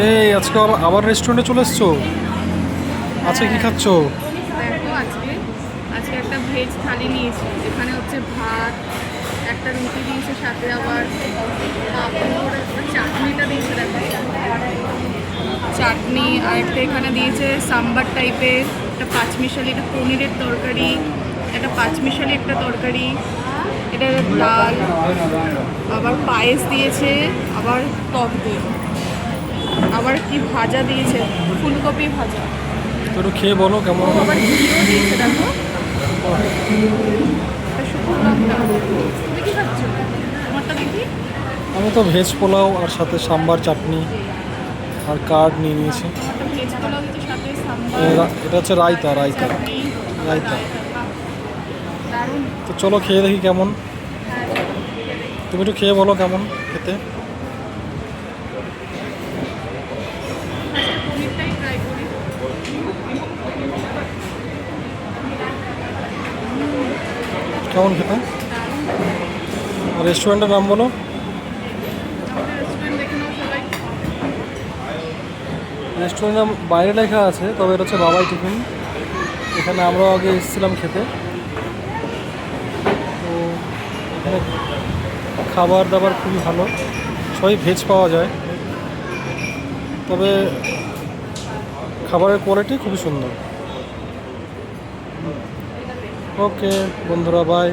এই আজকে আবার রেস্টুরেন্টে চলে এসছো? আচ্ছা, কি খাচ্ছ? দেখো আজকে আজকে একটা ভেজ থালি নিয়েছি, যেখানে হচ্ছে ভাত, একটা রুটি দিয়েছে, সাথে আবার পাঁপড়, চাটনিটা দিয়েছে। দেখো চাটনি, আর একটা এখানে দিয়েছে সাম্বার টাইপের একটা পাঁচমিশালি, একটা পনিরের তরকারি, একটা পাঁচমিশালি একটা তরকারি, এটা ডাল, আবার পায়েস দিয়েছে, আবার টক দই, আবার কি ভাজা দিয়েছে, ফুলকপি ভাজা, তো একটু খেয়ে বলো কেমন। আবার ঘিও দিয়েছে। দেখো একটা শুকনো লঙ্কা। তুমি কি খাচ্ছ? তোমারটা দেখি। আমি তো ভেজ পোলাও আর সাথে সাম্বার চাটনি আর কার্ড নিয়ে নিয়েছি। একটা ভেজ পোলাও দিচ্ছে, সাথে সাম্বার, এটা হচ্ছে রায়তা রায়তা চাটনি, আবার রায়তা। রায়তা। বাহ, দারুণ। তো চলো খেয়ে দেখি কেমন। হ্যাঁ, তুমি একটু খেয়ে বলো কেমন খেতে। আজকে পনিরটাই ট্রাই করি। কেমন খেতে? দারুণ। রেস্টুরেন্টের নাম বলো। আমাদের রেস্টুরেন্ট দেখে নাও সবাই। রেস্টুরেন্টের নাম বাইরে লেখা আছে, তবে এটা হচ্ছে বাবাই টিফিন। এখানে আমরাও আগে এসেছিলাম খেতে। তো এখানে খাবার দাবার খুবই ভালো, সবই ভেজ পাওয়া যায়, তবে খাবারের কোয়ালিটি খুবই সুন্দর। ওকে বন্ধুরা, বাই।